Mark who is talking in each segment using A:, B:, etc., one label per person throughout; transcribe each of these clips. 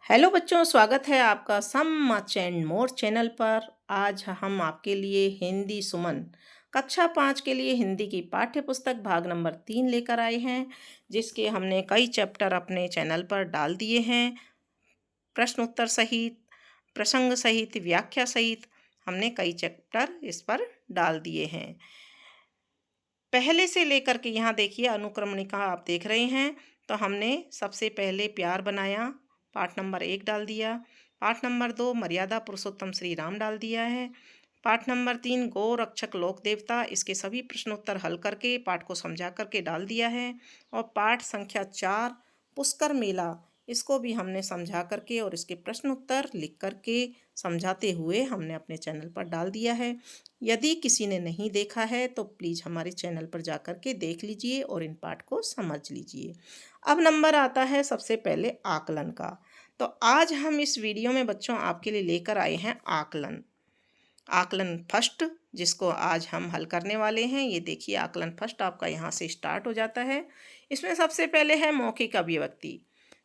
A: Hello बच्चों, स्वागत है आपका सम मच एंड मोर चैनल पर। आज हम आपके लिए हिंदी सुमन कक्षा 5 के लिए हिंदी की पाठ्य पुस्तक भाग नंबर 3 लेकर आए हैं, जिसके हमने कई चैप्टर अपने चैनल पर डाल दिए हैं। प्रश्न उत्तर सहित, प्रसंग सहित, व्याख्या सहित हमने कई चैप्टर इस पर डाल दिए हैं। पहले से लेकर के यहाँ देखिए, अनुक्रमणिका आप देख रहे हैं। तो हमने सबसे पहले प्यार बनाया, पाठ नंबर 1 डाल दिया। पाठ नंबर 2 मर्यादा पुरुषोत्तम श्री राम डाल दिया है। पाठ नंबर 3 गौ रक्षक लोक देवता, इसके सभी प्रश्नोत्तर हल करके पाठ को समझा करके डाल दिया है। और पाठ संख्या 4 पुष्कर मेला, इसको भी हमने समझा करके और इसके प्रश्न उत्तर लिख करके समझाते हुए हमने अपने चैनल पर डाल दिया है। यदि किसी ने नहीं देखा है तो प्लीज़ हमारे चैनल पर जा कर के देख लीजिए और इन पाठ को समझ लीजिए। अब नंबर आता है सबसे पहले आकलन का। तो आज हम इस वीडियो में बच्चों आपके लिए लेकर आए हैं आकलन। आकलन फर्स्ट, जिसको आज हम हल करने वाले हैं। ये देखिए, आकलन फर्स्ट आपका यहाँ से स्टार्ट हो जाता है। इसमें सबसे पहले है मौखिक अभिव्यक्ति।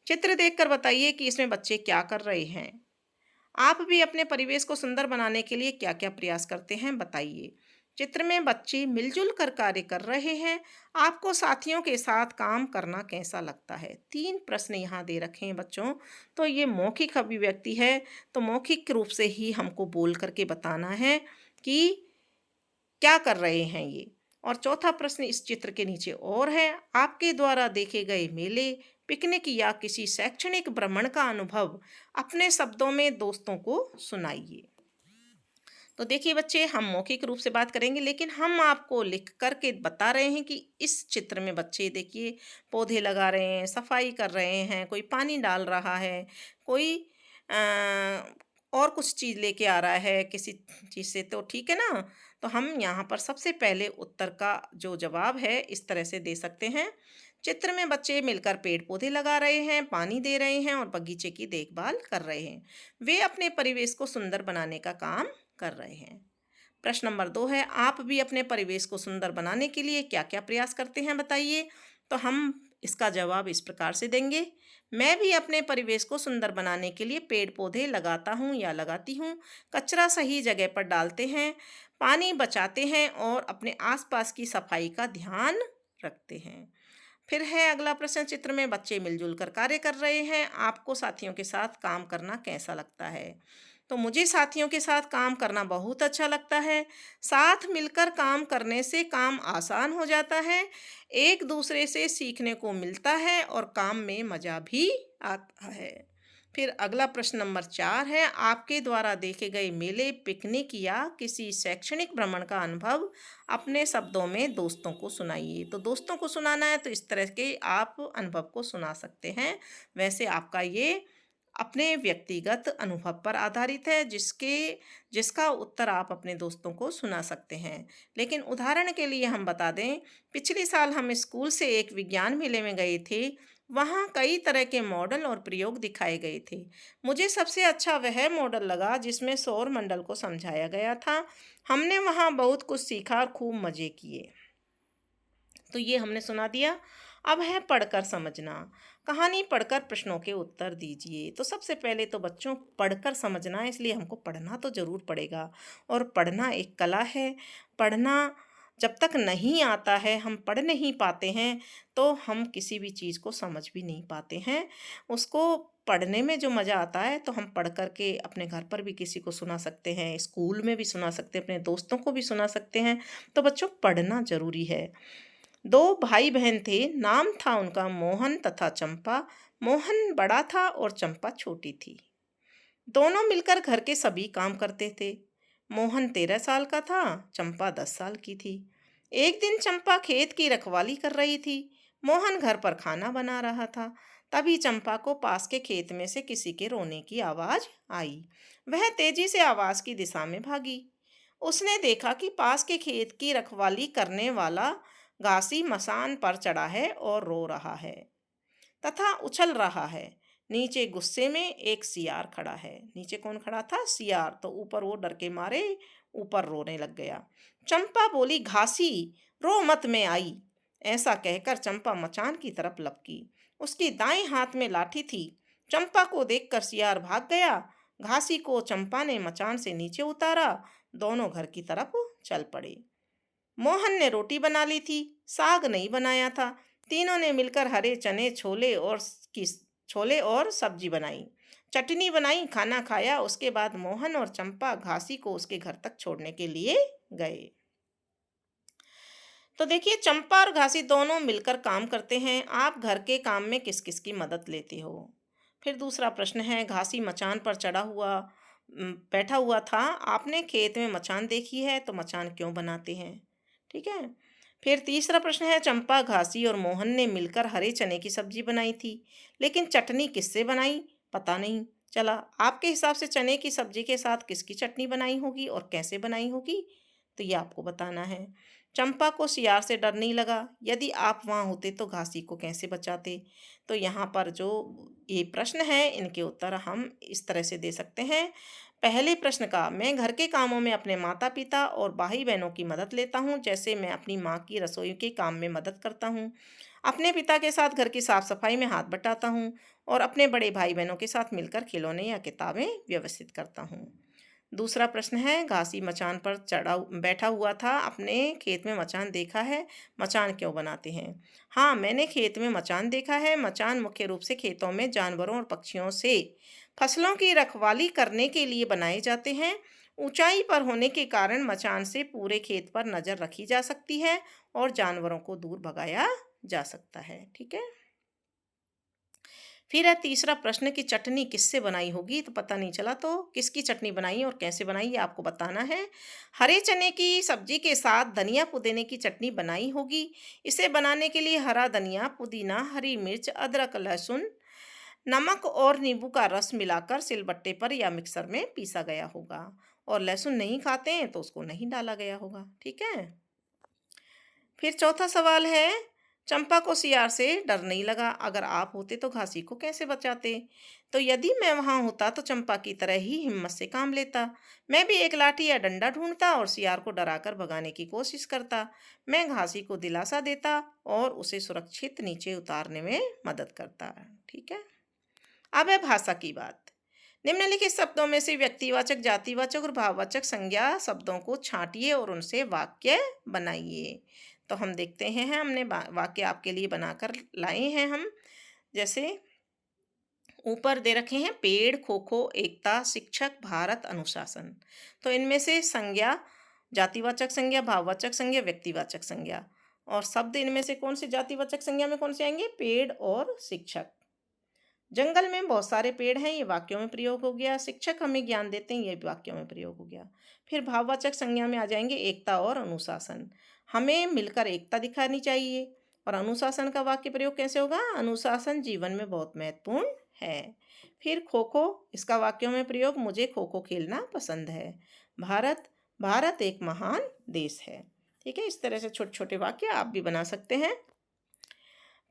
A: चित्र देखकर बताइए कि इसमें बच्चे क्या कर रहे हैं। आप भी अपने परिवेश को सुंदर बनाने के लिए क्या क्या प्रयास करते हैं, बताइए। चित्र में बच्चे मिलजुल कर कार्य कर रहे हैं। आपको साथियों के साथ काम करना कैसा लगता है? 3 प्रश्न यहाँ दे रखे हैं बच्चों। तो ये मौखिक अभिव्यक्ति है, तो मौखिक रूप से ही हमको बोल करके बताना है कि क्या कर रहे हैं ये। और चौथा प्रश्न इस चित्र के नीचे और है, आपके द्वारा देखे गए मेले, पिकनिक या किसी शैक्षणिक भ्रमण का अनुभव अपने शब्दों में दोस्तों को सुनाइए। तो देखिए बच्चे, हम मौखिक रूप से बात करेंगे, लेकिन हम आपको लिख करके बता रहे हैं कि इस चित्र में बच्चे देखिए पौधे लगा रहे हैं, सफाई कर रहे हैं, कोई पानी डाल रहा है, कोई और कुछ चीज़ लेके आ रहा है किसी चीज़ से, तो ठीक है ना। तो हम यहाँ पर सबसे पहले उत्तर का जो जवाब है इस तरह से दे सकते हैं। चित्र में बच्चे मिलकर पेड़ पौधे लगा रहे हैं, पानी दे रहे हैं और बगीचे की देखभाल कर रहे हैं। वे अपने परिवेश को सुंदर बनाने का काम कर रहे हैं। प्रश्न नंबर 2 है, आप भी अपने परिवेश को सुंदर बनाने के लिए क्या क्या प्रयास करते हैं, बताइए। तो हम इसका जवाब इस प्रकार से देंगे। मैं भी अपने परिवेश को सुंदर बनाने के लिए पेड़ पौधे लगाता हूँ या लगाती हूँ, कचरा सही जगह पर डालते हैं, पानी बचाते हैं और अपने आसपास की सफाई का ध्यान रखते हैं। फिर है अगला प्रश्न, चित्र में बच्चे मिलजुल कर कार्य कर रहे हैं, आपको साथियों के साथ काम करना कैसा लगता है? तो मुझे साथियों के साथ काम करना बहुत अच्छा लगता है। साथ मिलकर काम करने से काम आसान हो जाता है, एक दूसरे से सीखने को मिलता है और काम में मज़ा भी आता है। फिर अगला प्रश्न नंबर 4 है, आपके द्वारा देखे गए मेले, पिकनिक या किसी शैक्षणिक भ्रमण का अनुभव अपने शब्दों में दोस्तों को सुनाइए। तो दोस्तों को सुनाना है तो इस तरह के आप अनुभव को सुना सकते हैं। वैसे आपका ये अपने व्यक्तिगत अनुभव पर आधारित है, जिसका उत्तर आप अपने दोस्तों को सुना सकते हैं। लेकिन उदाहरण के लिए हम बता दें, पिछले साल हम स्कूल से एक विज्ञान मेले में गए थे। वहाँ कई तरह के मॉडल और प्रयोग दिखाए गए थे। मुझे सबसे अच्छा वह मॉडल लगा जिसमें सौर मंडल को समझाया गया था। हमने वहाँ बहुत कुछ सीखा और खूब मज़े किए। तो ये हमने सुना दिया। अब है पढ़कर समझना। कहानी पढ़कर प्रश्नों के उत्तर दीजिए। तो सबसे पहले तो बच्चों, पढ़कर समझना है, इसलिए हमको पढ़ना तो ज़रूर पड़ेगा। और पढ़ना एक कला है। पढ़ना जब तक नहीं आता है, हम पढ़ नहीं पाते हैं, तो हम किसी भी चीज़ को समझ भी नहीं पाते हैं। उसको पढ़ने में जो मज़ा आता है, तो हम पढ़ कर के अपने घर पर भी किसी को सुना सकते हैं, स्कूल में भी सुना सकते हैं, अपने दोस्तों को भी सुना सकते हैं। तो बच्चों, पढ़ना ज़रूरी है। 2 भाई बहन थे, नाम था उनका मोहन तथा चंपा। मोहन बड़ा था और चंपा छोटी थी। दोनों मिलकर घर के सभी काम करते थे। मोहन 13 साल का था, चंपा 10 साल की थी। एक दिन चंपा खेत की रखवाली कर रही थी, मोहन घर पर खाना बना रहा था। तभी चंपा को पास के खेत में से किसी के रोने की आवाज आई। वह तेजी से आवाज की दिशा में भागी। उसने देखा कि पास के खेत की रखवाली करने वाला घासी मसान पर चढ़ा है और रो रहा है तथा उछल रहा है। नीचे गुस्से में एक सियार खड़ा है। नीचे कौन खड़ा था? सियार। तो ऊपर वो डर के मारे ऊपर रोने लग गया। चंपा बोली, घासी रो मत, मैं आई। ऐसा कहकर चंपा मचान की तरफ लपकी। उसकी दाएं हाथ में लाठी थी। चंपा को देखकर सियार भाग गया। घासी को चंपा ने मचान से नीचे उतारा। दोनों घर की तरफ चल पड़े। मोहन ने रोटी बना ली थी, साग नहीं बनाया था। तीनों ने मिलकर हरे चने, छोले और सब्जी बनाई, चटनी बनाई, खाना खाया। उसके बाद मोहन और चंपा घासी को उसके घर तक छोड़ने के लिए गए। तो देखिए, चंपा और घासी दोनों मिलकर काम करते हैं। आप घर के काम में किस किस की मदद लेते हो? फिर दूसरा प्रश्न है, घासी मचान पर बैठा हुआ था। आपने खेत में मचान देखी है तो मचान क्यों बनाते हैं? ठीक है। फिर तीसरा प्रश्न है, चंपा, घासी और मोहन ने मिलकर हरे चने की सब्जी बनाई थी, लेकिन चटनी किससे बनाई? पता नहीं चला। आपके हिसाब से चने की सब्जी के साथ किसकी चटनी बनाई होगी और कैसे बनाई होगी? तो ये आपको बताना है। चंपा को सियार से डर नहीं लगा। यदि आप वहाँ होते तो घासी को कैसे बचाते? तो यहाँ पर जो ये प्रश्न है, इनके उत्तर हम इस तरह से दे सकते हैं। पहले प्रश्न का, मैं घर के कामों में अपने माता पिता और भाई बहनों की मदद लेता हूँ, जैसे मैं अपनी माँ की रसोई के काम में मदद करता हूँ, अपने पिता के साथ घर की साफ सफाई में हाथ बटाता हूँ और अपने बड़े भाई बहनों के साथ मिलकर खिलौने या किताबें व्यवस्थित करता हूँ। दूसरा प्रश्न है, घासी मचान पर बैठा हुआ था, अपने खेत में मचान देखा है, मचान क्यों बनाते हैं? हाँ, मैंने खेत में मचान देखा है। मचान मुख्य रूप से खेतों में जानवरों और पक्षियों से फसलों की रखवाली करने के लिए बनाए जाते हैं। ऊंचाई पर होने के कारण मचान से पूरे खेत पर नजर रखी जा सकती है और जानवरों को दूर भगाया जा सकता है। ठीक है। फिर है तीसरा प्रश्न कि चटनी किससे बनाई होगी? तो पता नहीं चला, तो किसकी चटनी बनाई और कैसे बनाई ये आपको बताना है। हरे चने की सब्जी के साथ धनिया पुदीने की चटनी बनाई होगी। इसे बनाने के लिए हरा धनिया, पुदीना, हरी मिर्च, अदरक, लहसुन, नमक और नींबू का रस मिलाकर सिलबट्टे पर या मिक्सर में पीसा गया होगा। और लहसुन नहीं खाते हैं तो उसको नहीं डाला गया होगा। ठीक है। फिर चौथा सवाल है, चंपा को सियार से डर नहीं लगा। अगर आप होते तो घासी को कैसे बचाते? तो यदि मैं वहां होता तो चंपा की तरह ही हिम्मत से काम लेता। मैं भी एक लाठी या डंडा ढूंढता और सियार को डराकर भगाने की कोशिश करता। मैं घासी को दिलासा देता और उसे सुरक्षित नीचे उतारने में मदद करता। ठीक है। अब है भाषा की बात। निम्नलिखित शब्दों में से व्यक्तिवाचक, जातिवाचक और भाववाचक संज्ञा शब्दों को छांटिए और उनसे वाक्य बनाइए। तो हम देखते हैं, हमने वाक्य आपके लिए बनाकर लाए हैं हम। जैसे ऊपर दे रखे हैं, पेड़, खो खो, एकता, शिक्षक, भारत, अनुशासन। तो इनमें से संज्ञा, जातिवाचक संज्ञा, भाववाचक संज्ञा, व्यक्तिवाचक संज्ञा, और शब्द इनमें से कौन से जातिवाचक संज्ञा में कौन से आएंगे? पेड़ और शिक्षक। जंगल में बहुत सारे पेड़ हैं, ये वाक्यों में प्रयोग हो गया। शिक्षक हमें ज्ञान देते हैं, ये भी वाक्यों में प्रयोग हो गया। फिर भाववाचक संज्ञा में आ जाएंगे एकता और अनुशासन। हमें मिलकर एकता दिखानी चाहिए। और अनुशासन का वाक्य प्रयोग कैसे होगा? अनुशासन जीवन में बहुत महत्वपूर्ण है। फिर खो खो, इसका वाक्यों में प्रयोग, मुझे खो खो खेलना पसंद है। भारत, भारत एक महान देश है। ठीक है। इस तरह से छोटे छोटे वाक्य आप भी बना सकते हैं।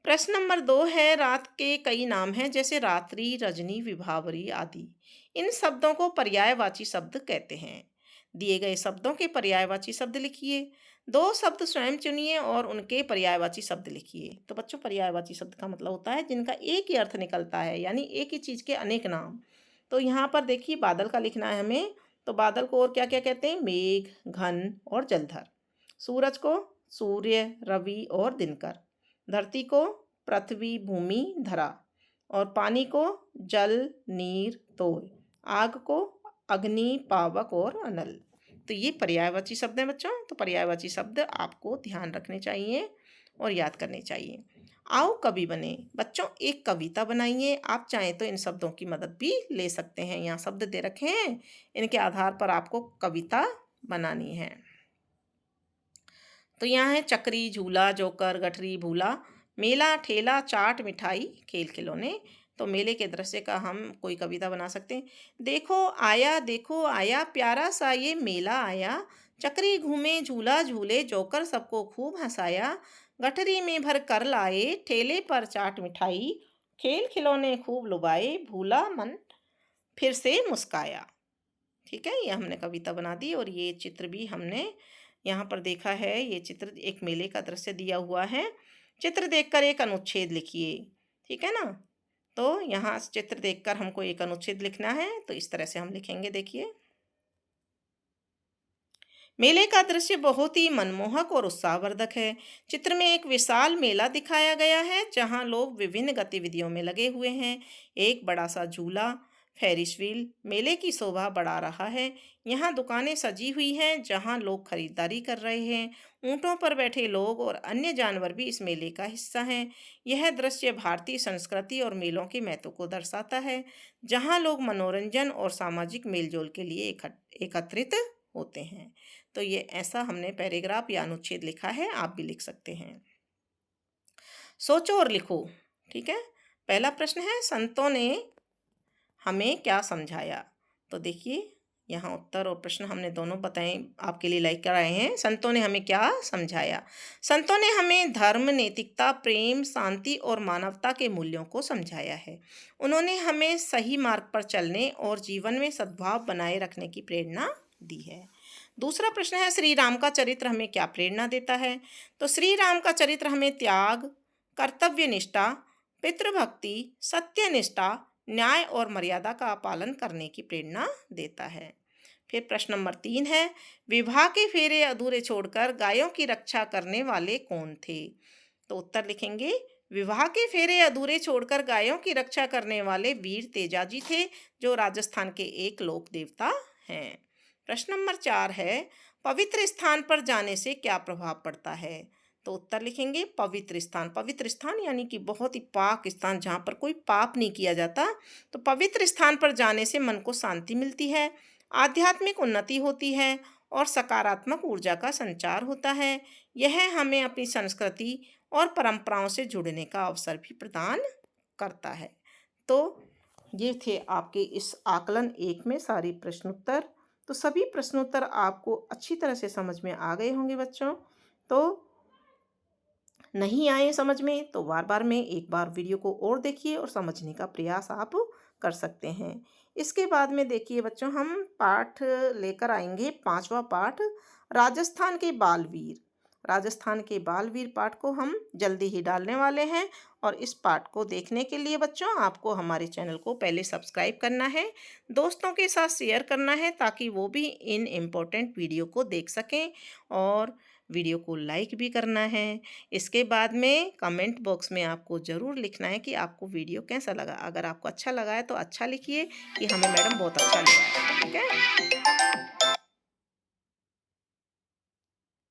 A: प्रश्न नंबर 2 है, रात के कई नाम हैं, जैसे रात्रि, रजनी, विभावरी आदि। इन शब्दों को पर्यायवाची शब्द कहते हैं। दिए गए शब्दों के पर्यायवाची शब्द लिखिए। 2 शब्द स्वयं चुनिए और उनके पर्यायवाची शब्द लिखिए। तो बच्चों, पर्यायवाची शब्द का मतलब होता है जिनका एक ही अर्थ निकलता है, यानी एक ही चीज के अनेक नाम। तो यहाँ पर देखिए, बादल का लिखना है हमें। तो बादल को और क्या क्या कहते हैं? मेघ, घन और जलधर। सूरज को सूर्य, रवि और दिनकर। धरती को पृथ्वी, भूमि, धरा। और पानी को जल, नीर, तोय। आग को अग्नि, पावक और अनल। तो ये पर्यायवाची शब्द हैं बच्चों। तो पर्यायवाची शब्द आपको ध्यान रखने चाहिए और याद करने चाहिए। आओ कवि बने। बच्चों, एक कविता बनाइए। आप चाहें तो इन शब्दों की मदद भी ले सकते हैं। यहाँ शब्द दे रखे हैं, इनके आधार पर आपको कविता बनानी है। तो यहाँ है, चक्री, झूला, जोकर, गठरी, भूला, मेला, ठेला, चाट, मिठाई, खेल खिलौने। तो मेले के दृश्य का हम कोई कविता बना सकते हैं। देखो आया प्यारा सा ये मेला आया। चक्री घूमे, झूला झूले, जोकर सबको खूब हंसाया। गठरी में भर कर लाए, ठेले पर चाट मिठाई, खेल खिलौने खूब लुभाए, भूला मन फिर से मुस्काया। ठीक है। ये हमने कविता बना दी। और ये चित्र भी हमने यहाँ पर देखा है। ये चित्र एक मेले का दृश्य दिया हुआ है। चित्र देखकर एक अनुच्छेद लिखिए। ठीक है ना। तो यहाँ चित्र देखकर हमको एक अनुच्छेद लिखना है, तो इस तरह से हम लिखेंगे। देखिए, मेले का दृश्य बहुत ही मनमोहक और उत्साहवर्धक है। चित्र में एक विशाल मेला दिखाया गया है जहां लोग विभिन्न गतिविधियों में लगे हुए हैं। एक बड़ा सा झूला, फेरिस व्हील मेले की शोभा बढ़ा रहा है। यहाँ दुकानें सजी हुई हैं जहां लोग खरीदारी कर रहे हैं। ऊंटों पर बैठे लोग और अन्य जानवर भी इस मेले का हिस्सा हैं। यह दृश्य भारतीय संस्कृति और मेलों के महत्व को दर्शाता है, जहां लोग मनोरंजन और सामाजिक मेलजोल के लिए एकत्रित होते हैं। तो ये ऐसा हमने पैराग्राफ या अनुच्छेद लिखा है, आप भी लिख सकते हैं। सोचो और लिखो। ठीक है, पहला प्रश्न है, संतों ने हमें क्या समझाया। तो देखिए, यहाँ उत्तर और प्रश्न हमने दोनों बताए, आपके लिए लाइक कराए हैं। संतों ने हमें क्या समझाया। संतों ने हमें धर्म, नैतिकता, प्रेम, शांति और मानवता के मूल्यों को समझाया है। उन्होंने हमें सही मार्ग पर चलने और जीवन में सद्भाव बनाए रखने की प्रेरणा दी है। दूसरा प्रश्न है, श्री राम का चरित्र हमें क्या प्रेरणा देता है। तो श्री राम का चरित्र हमें त्याग, कर्तव्य निष्ठा, पितृभक्ति, सत्यनिष्ठा, न्याय और मर्यादा का पालन करने की प्रेरणा देता है। फिर प्रश्न नंबर 3 है, विवाह के फेरे अधूरे छोड़कर गायों की रक्षा करने वाले कौन थे। तो उत्तर लिखेंगे, विवाह के फेरे अधूरे छोड़कर गायों की रक्षा करने वाले वीर तेजाजी थे, जो राजस्थान के एक लोक देवता हैं। प्रश्न नंबर 4 है, पवित्र स्थान पर जाने से क्या प्रभाव पड़ता है। तो उत्तर लिखेंगे, पवित्र स्थान। पवित्र स्थान यानी कि बहुत ही पाक स्थान, जहाँ पर कोई पाप नहीं किया जाता। तो पवित्र स्थान पर जाने से मन को शांति मिलती है, आध्यात्मिक उन्नति होती है और सकारात्मक ऊर्जा का संचार होता है। यह हमें अपनी संस्कृति और परंपराओं से जुड़ने का अवसर भी प्रदान करता है। तो ये थे आपके इस आकलन 1 में सारी प्रश्नोत्तर। तो सभी प्रश्नोत्तर आपको अच्छी तरह से समझ में आ गए होंगे बच्चों। तो नहीं आए समझ में तो बार बार में एक बार वीडियो को और देखिए और समझने का प्रयास आप कर सकते हैं। इसके बाद में देखिए बच्चों, हम पाठ लेकर आएंगे 5वां पाठ, राजस्थान के बालवीर। राजस्थान के बालवीर पाठ को हम जल्दी ही डालने वाले हैं, और इस पाठ को देखने के लिए बच्चों आपको हमारे चैनल को पहले सब्सक्राइब करना है, दोस्तों के साथ शेयर करना है ताकि वो भी इन इम्पोर्टेंट वीडियो को देख सकें, और वीडियो को लाइक भी करना है। इसके बाद में कमेंट बॉक्स में आपको ज़रूर लिखना है कि आपको वीडियो कैसा लगा। अगर आपको अच्छा लगा है तो अच्छा लिखिए कि हमें मैडम बहुत अच्छा लगा है। ठीक है।